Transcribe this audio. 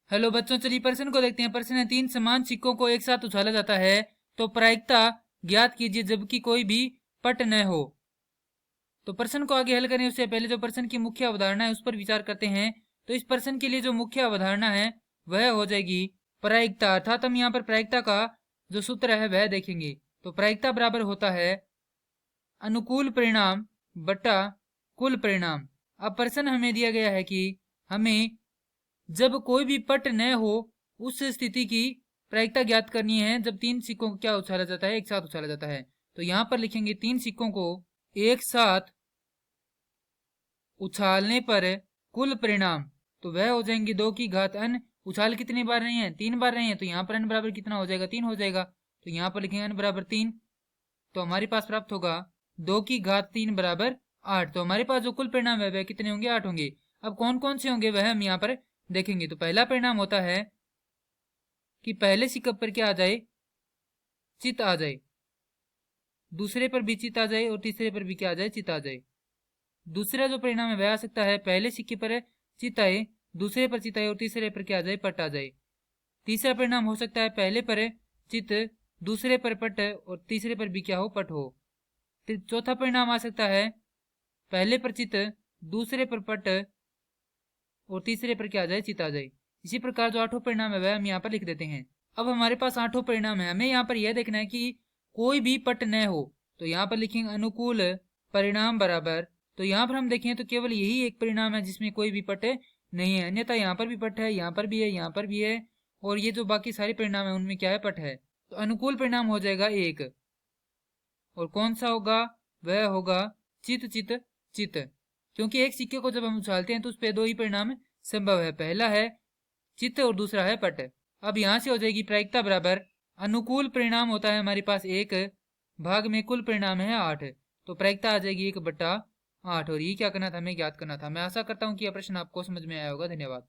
Hello बच्चों, चलिए प्रश्न को देखते हैं। प्रश्न है, 3 समान सिक्कों को एक साथ उछाला जाता है तो प्रायिकता ज्ञात कीजिए जबकि कोई भी पट न हो। तो प्रश्न को आगे हल करें उससे पहले जो प्रश्न की मुख्य अवधारणा है उस पर विचार करते हैं। तो इस प्रश्न के लिए जो मुख्य अवधारणा है वह हो जाएगी प्रायिकता, अर्थात हम यहाँ पर प्रायिकता का जो सूत्र है वह देखेंगे। तो प्रायिकता बराबर होता है अनुकूल परिणाम बटा कुल परिणाम। अब प्रश्न हमें दिया गया है कि हमें जब कोई भी पट न हो उस स्थिति की प्रायिकता ज्ञात करनी है जब 3 सिक्कों को क्या उछाला जाता है, एक साथ उछाला जाता है। तो यहां पर लिखेंगे 3 सिक्कों को एक साथ उछालने पर कुल परिणाम, तो वह हो जाएंगे 2 की घात n। उछाल कितनी बार रहे हैं? 3 बार रहे हैं, तो यहाँ पर n बराबर कितना हो जाएगा? 3 हो जाएगा। तो यहाँ पर लिखेंगे n बराबर 3, तो हमारे पास प्राप्त होगा 2 की घात 3 बराबर 8। तो हमारे पास जो कुल परिणाम है वह कितने होंगे? 8 होंगे। अब कौन कौन से होंगे वह हम यहाँ पर देखेंगे। तो पहला परिणाम होता है कि पहले सिक्के पर क्या आ जाए? चित आ जाए, दूसरे पर भी चित आ जाए और तीसरे पर भी क्या आ जाए? चित आ जाए। दूसरा जो परिणाम है वह आ सकता है पहले सिक्के पर चित आए, दूसरे पर चित आए और तीसरे पर क्या आ जाए? पट आ जाए। तीसरा परिणाम हो सकता है पहले पर चित, दूसरे पर पट और तीसरे पर भी क्या हो? पट हो। चौथा परिणाम आ सकता है पहले पर चित, दूसरे पर पट और तीसरे पर क्या आ जाए? चित आ जाए। इसी प्रकार जो 8वां परिणाम है वह हम यहाँ पर लिख देते हैं। अब हमारे पास 8वां परिणाम है, हमें यहाँ पर यह देखना है कि कोई भी पट न हो। तो यहाँ पर लिखेंगे अनुकूल परिणाम बराबर, तो यहाँ पर हम देखें तो केवल यही एक परिणाम है जिसमें कोई भी पट नहीं है, अन्यथा यहाँ पर भी पट है, यहाँ पर भी है, यहाँ पर भी है, और ये जो बाकी सारे परिणाम है उनमें क्या है? पट है। तो अनुकूल परिणाम हो जाएगा 1, और कौन सा होगा? वह होगा चित चित चित, क्योंकि एक सिक्के को जब हम उछालते हैं तो उस पर 2 ही परिणाम संभव है, पहला है चित्त और दूसरा है पट। अब यहां से हो जाएगी प्रायिकता बराबर अनुकूल परिणाम होता है हमारे पास 1 भाग में कुल परिणाम है 8, तो प्रायिकता आ जाएगी 1 बटा 8। और ये क्या करना था? हमें ज्ञात करना था। मैं आशा करता हूँ कि यह प्रश्न आपको समझ में आया होगा। धन्यवाद।